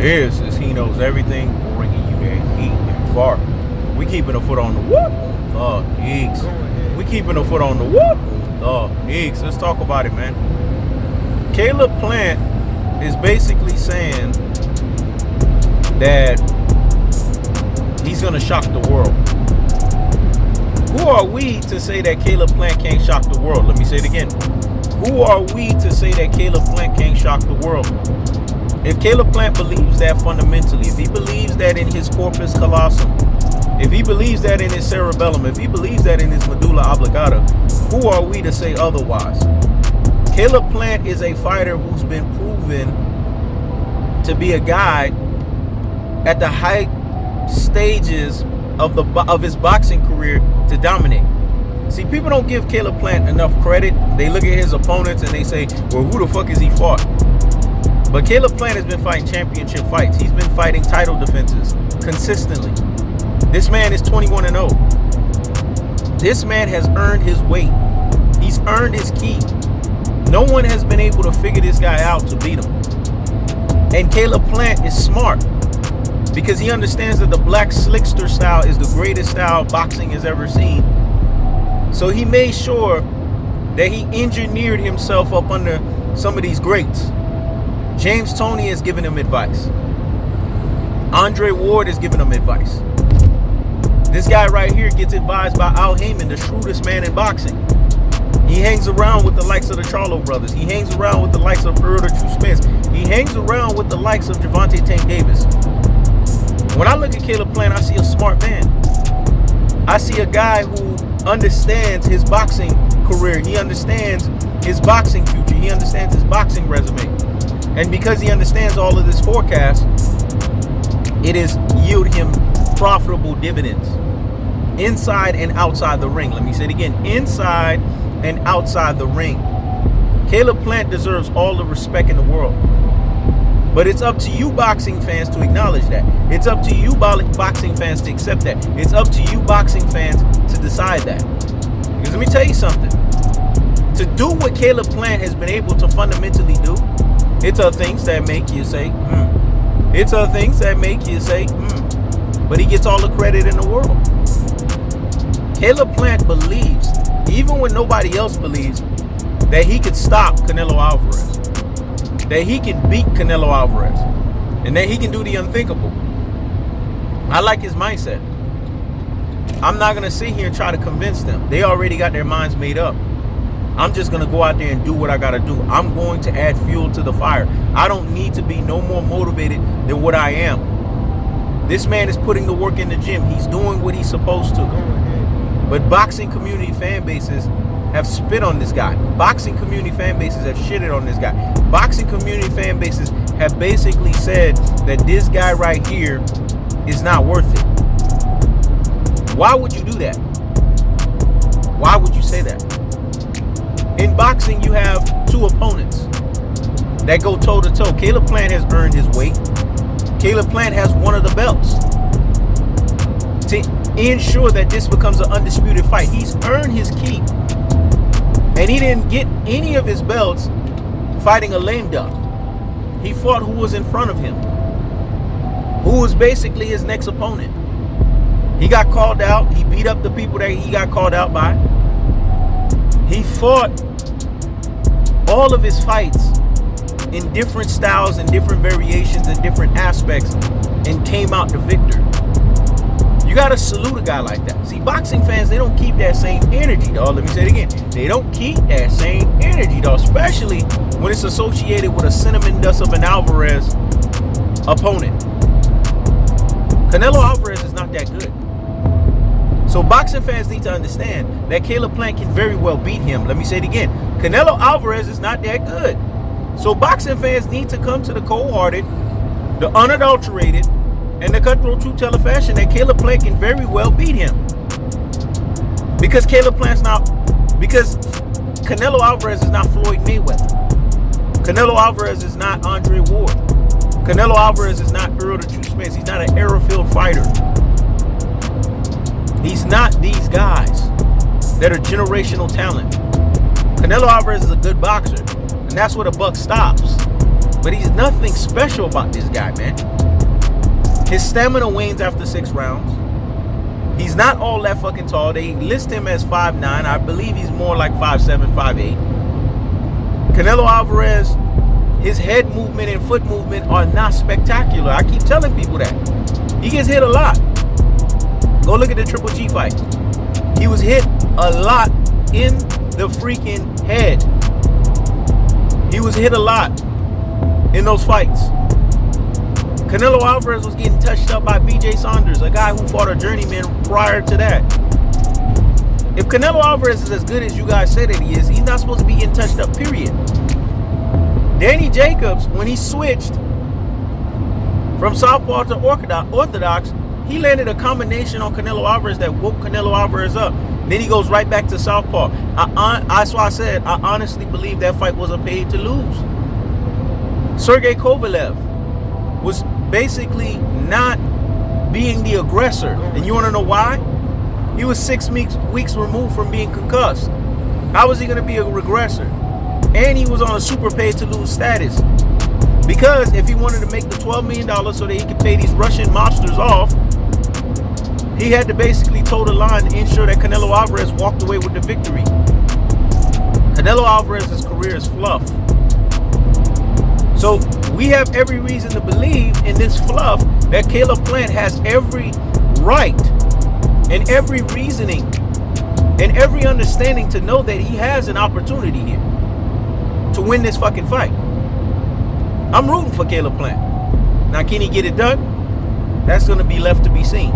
Is he knows everything, bringing you that heat that far. We keeping a foot on the whoop. Eeks. We keeping a foot on the whoop. Eeks. Let's talk about it, man. Caleb Plant is basically saying that he's gonna shock the world. Who are we to say that Caleb Plant can't shock the world? Let me say it again. Who are we to say that Caleb Plant can't shock the world? If Caleb Plant believes that fundamentally, if he believes that in his corpus callosum, if he believes that in his cerebellum, if he believes that in his medulla oblongata, who are we to say otherwise? Caleb Plant is a fighter who's been proven to be a guy at the high stages of his boxing career to dominate. See, people don't give Caleb Plant enough credit. They look at his opponents and they say, well, who the fuck has he fought? But Caleb Plant has been fighting championship fights. He's been fighting title defenses consistently. This man is 21-0. This man has earned his weight. He's earned his key. No one has been able to figure this guy out to beat him. And Caleb Plant is smart because he understands that the black slickster style is the greatest style boxing has ever seen. So he made sure that he engineered himself up under some of these greats. James Toney has given him advice. Andre Ward has given him advice. This guy right here gets advised by Al Heyman, the shrewdest man in boxing. He hangs around with the likes of the Charlo brothers. He hangs around with the likes of Earl the True Spence. He hangs around with the likes of Gervonta Tank Davis. When I look at Caleb Plant, I see a smart man. I see a guy who understands his boxing career. He understands his boxing future. He understands his boxing resume. And because he understands all of this forecast, it has yielded him profitable dividends inside and outside the ring. Let me say it again, inside and outside the ring. Caleb Plant deserves all the respect in the world. But it's up to you boxing fans to acknowledge that. It's up to you boxing fans to accept that. It's up to you boxing fans to decide that. Because let me tell you something. To do what Caleb Plant has been able to fundamentally do, it's other things that make you say, It's other things that make you say, But he gets all the credit in the world. Caleb Plant believes, even when nobody else believes, that he could stop Canelo Alvarez. That he can beat Canelo Alvarez. And that he can do the unthinkable. I like his mindset. I'm not going to sit here and try to convince them. They already got their minds made up. I'm just going to go out there and do what I got to do. I'm going to add fuel to the fire. I don't need to be no more motivated than what I am. This man is putting the work in the gym. He's doing what he's supposed to. But boxing community fan bases have spit on this guy. Boxing community fan bases have shitted on this guy. Boxing community fan bases have basically said that this guy right here is not worth it. Why would you do that? Why would you say that? In boxing, you have two opponents that go toe-to-toe. Caleb Plant has earned his weight. Caleb Plant has one of the belts. To ensure that this becomes an undisputed fight, he's earned his keep. And he didn't get any of his belts fighting a lame duck. He fought who was in front of him, who was basically his next opponent. He got called out. He beat up the people that he got called out by. He fought all of his fights in different styles and different variations and different aspects and came out the victor. You got to salute a guy like that. See, boxing fans, they don't keep that same energy, dog. Let me say it again. They don't keep that same energy, dog, especially when it's associated with a cinnamon dust of an Alvarez opponent. Canelo Alvarez is not that good. So boxing fans need to understand that Caleb Plant can very well beat him. Let me say it again. Canelo Alvarez is not that good. So boxing fans need to come to the cold-hearted, the unadulterated, and the cutthroat true teller fashion that Caleb Plant can very well beat him. Because Canelo Alvarez is not Floyd Mayweather. Canelo Alvarez is not Andre Ward. Canelo Alvarez is not Earl the True Spence. He's not an air-filled fighter. He's not these guys that are generational talent. Canelo Alvarez is a good boxer, and that's where the buck stops. But he's nothing special about this guy, man. His stamina wanes after 6 rounds. He's not all that fucking tall. They list him as 5'9". I believe he's more like 5'7", 5'8". Canelo Alvarez, his head movement and foot movement are not spectacular. I keep telling people that. He gets hit a lot. Go look at the Triple G fight. He was hit a lot in the freaking head. He was hit a lot in those fights. Canelo Alvarez was getting touched up by BJ Saunders, a guy who fought a journeyman prior to that. If Canelo Alvarez is as good as you guys say that he is, he's not supposed to be getting touched up, period. Danny Jacobs, when he switched from southpaw to orthodox, he landed a combination on Canelo Alvarez that woke Canelo Alvarez up. Then he goes right back to southpaw. That's why I said I honestly believe that fight was a paid to lose. Sergey Kovalev was basically not being the aggressor. And you want to know why? He was 6 weeks removed from being concussed. How was he going to be a regressor? And he was on a super paid to lose status. Because if he wanted to make the $12 million so that he could pay these Russian mobsters off, he had to basically toe the line to ensure that Canelo Alvarez walked away with the victory. Canelo Alvarez's career is fluff. So we have every reason to believe in this fluff that Caleb Plant has every right and every reasoning and every understanding to know that he has an opportunity here to win this fucking fight. I'm rooting for Caleb Plant. Now, can he get it done? That's going to be left to be seen.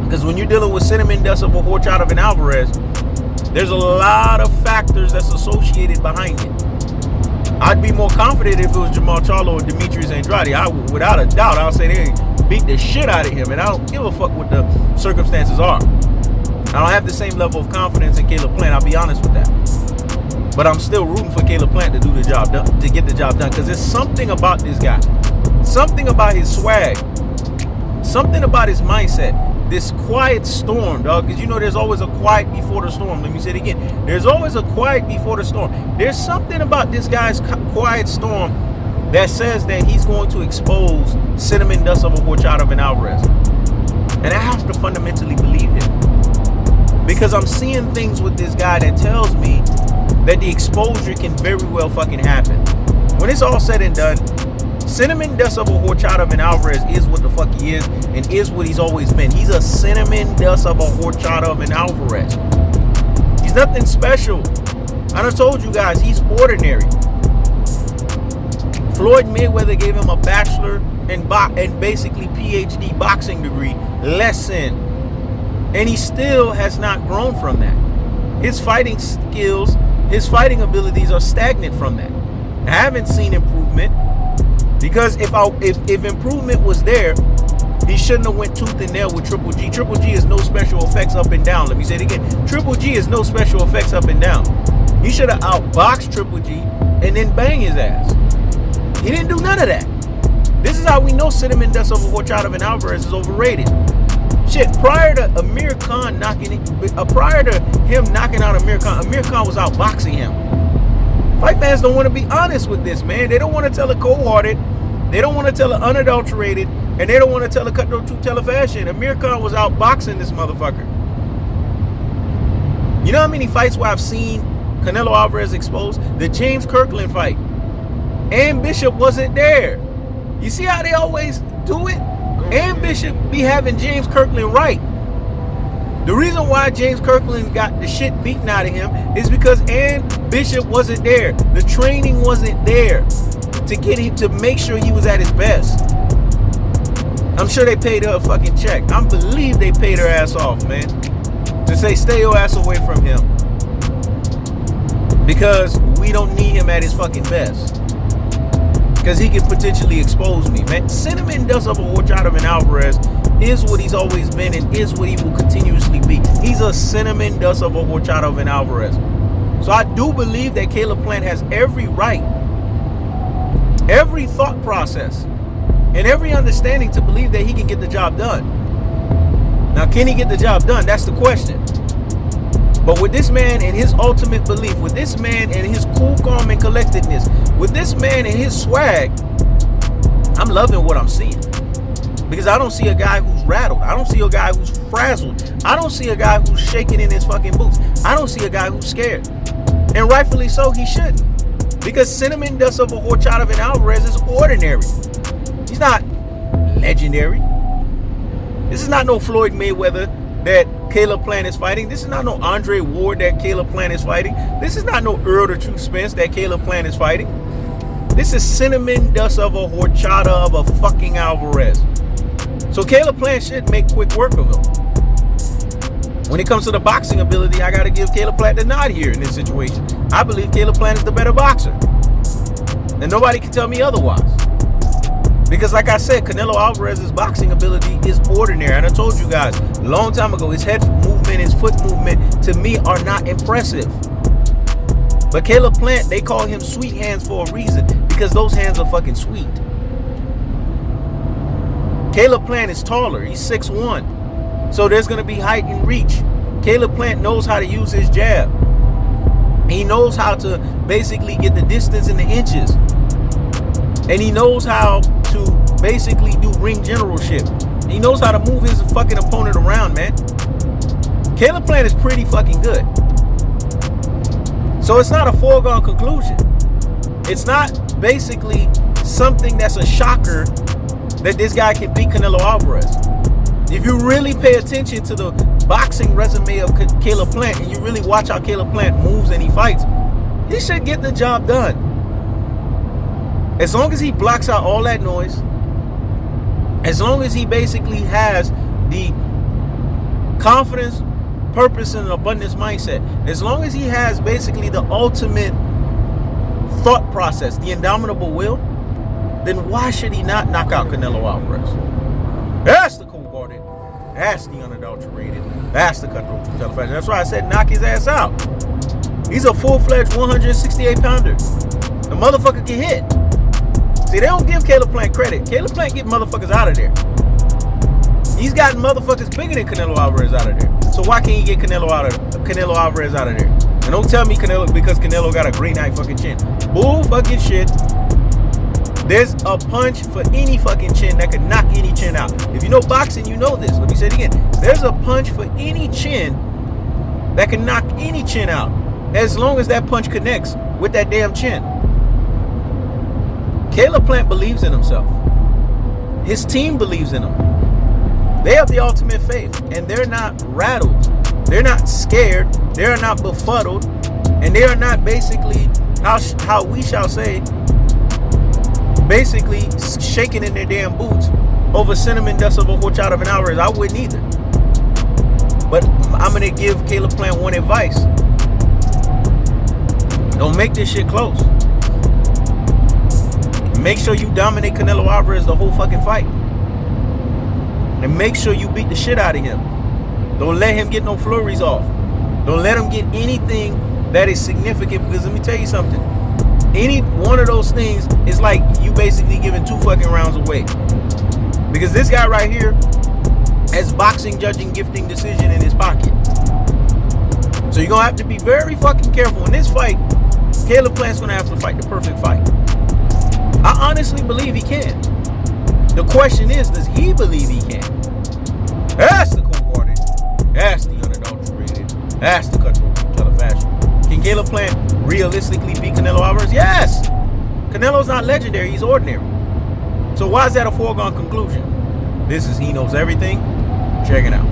Because when you're dealing with cinnamon dust of a Horchata and Alvarez, there's a lot of factors that's associated behind it. I'd be more confident if it was Jamal Charlo or Demetrius Andrade. Without a doubt, I'll say they beat the shit out of him, and I don't give a fuck what the circumstances are. I don't have the same level of confidence in Caleb Plant, I'll be honest with that. But I'm still rooting for Caleb Plant to do the job done, to get the job done, because there's something about this guy. Something about his swag. Something about his mindset. This quiet storm, dog, because you know there's always a quiet before the storm. Let me say it again. There's always a quiet before the storm. There's something about this guy's quiet storm that says that he's going to expose cinnamon dust of a Horchata and Alvarez. And I have to fundamentally believe it. Because I'm seeing things with this guy that tells me that the exposure can very well fucking happen. When it's all said and done, cinnamon dust of a Horchata and Alvarez is what the fuck he is and is what he's always been. He's a cinnamon dust of a Horchata and Alvarez. He's nothing special. I done told you guys, he's ordinary. Floyd Mayweather gave him a bachelor and basically PhD boxing degree lesson. And he still has not grown from that. His fighting skills, his fighting abilities are stagnant from that. I haven't seen improvement. Because if improvement was there, he shouldn't have went tooth and nail with Triple G. Triple G is no special effects up and down. Let me say it again. Triple G is no special effects up and down. He should have outboxed Triple G and then bang his ass. He didn't do none of that. This is how we know cinnamon dust over Horchata and Alvarez is overrated. Shit, prior to Amir Khan prior to him knocking out Amir Khan was outboxing him. Fight fans don't want to be honest with this, man. They don't want to tell a cold-hearted, they don't want to tell an unadulterated, and they don't want to tell a cutthroat truth-teller fashion. Amir Khan was outboxing this motherfucker. You know how many fights where I've seen Canelo Alvarez exposed? The James Kirkland fight. And Bishop wasn't there. You see how they always do it? And Bishop be having James Kirkland right. The reason why James Kirkland got the shit beaten out of him is because Ann Bishop wasn't there. The training wasn't there to get him to make sure he was at his best. I'm sure they paid her a fucking check. I believe they paid her ass off, man. To say, stay your ass away from him. Because we don't need him at his fucking best. Because he could potentially expose me, man. Cinnamon dust of a Horchata and Alvarez is what he's always been and is what he will continuously be. He's a cinnamon dust of a Horchata and Alvarez. So I do believe that Caleb Plant has every right, every thought process, and every understanding to believe that he can get the job done. Now, can he get the job done? That's the question. But with this man and his ultimate belief, with this man and his cool, calm, and collectedness, with this man and his swag, I'm loving what I'm seeing. Because I don't see a guy who's rattled. I don't see a guy who's frazzled. I don't see a guy who's shaking in his fucking boots. I don't see a guy who's scared. And rightfully so, he shouldn't. Because Cinnamon Dust of a Horchata and Alvarez is ordinary. He's not legendary. This is not no Floyd Mayweather that Caleb Plant is fighting. This is not no Andre Ward that Caleb Plant is fighting. This is not no Earl the Truth Spence that Caleb Plant is fighting. This is Cinnamon Dust of a Horchata of a fucking Alvarez. So Caleb Plant should make quick work of him. When it comes to the boxing ability, I got to give Caleb Plant the nod here in this situation. I believe Caleb Plant is the better boxer. And nobody can tell me otherwise. Because like I said, Canelo Alvarez's boxing ability is ordinary. And I told you guys a long time ago, his head movement, his foot movement, to me are not impressive. But Caleb Plant, they call him sweet hands for a reason. Because those hands are fucking sweet. Caleb Plant is taller. He's 6'1". So there's going to be height and reach. Caleb Plant knows how to use his jab. He knows how to basically get the distance in the inches. And he knows how to basically do ring generalship. He knows how to move his fucking opponent around, man. Caleb Plant is pretty fucking good. So it's not a foregone conclusion. It's not basically something that's a shocker that this guy can beat Canelo Alvarez. If you really pay attention to the boxing resume of Caleb Plant and you really watch how Caleb Plant moves and he fights, he should get the job done. As long as he blocks out all that noise, as long as he basically has the confidence, purpose, and abundance mindset, as long as he has basically the ultimate thought process, the indomitable will, then why should he not knock out Canelo Alvarez? That's the cold-hearted. That's the unadulterated. That's the cutthroat truth television. That's why I said knock his ass out. He's a full-fledged 168-pounder. The motherfucker can hit. See, they don't give Caleb Plant credit. Caleb Plant get motherfuckers out of there. He's gotten motherfuckers bigger than Canelo Alvarez out of there. So why can't he get Canelo Alvarez out of there? And don't tell me Canelo because Canelo got a green eye fucking chin. Bull fucking shit. There's a punch for any fucking chin that could knock any chin out. If you know boxing, you know this. Let me say it again. There's a punch for any chin that can knock any chin out, as long as that punch connects with that damn chin. Caleb Plant believes in himself. His team believes in him. They have the ultimate faith, and they're not rattled. They're not scared. They are not befuddled, and they are not basically, how we shall say, basically shaking in their damn boots over Cinnamon Dust of a Horchata and Alvarez. I wouldn't either. But I'm going to give Caleb Plant one advice. Don't make this shit close. Make sure you dominate Canelo Alvarez the whole fucking fight. And make sure you beat the shit out of him. Don't let him get no flurries off. Don't let him get anything that is significant, because let me tell you something. Any one of those things is like you basically giving 2 fucking rounds away. Because this guy right here has boxing, judging, gifting, decision in his pocket. So you're going to have to be very fucking careful. In this fight, Caleb Plant's going to have to fight the perfect fight. I honestly believe he can. The question is, does he believe he can? That's the cold-hearted. That's the unadulterated. That's the cutthroat television. Can Caleb Plant realistically beat Canelo Alvarez? Yes. Canelo's not legendary. He's ordinary. So why is that a foregone conclusion? This is He Knows Everything. Check it out.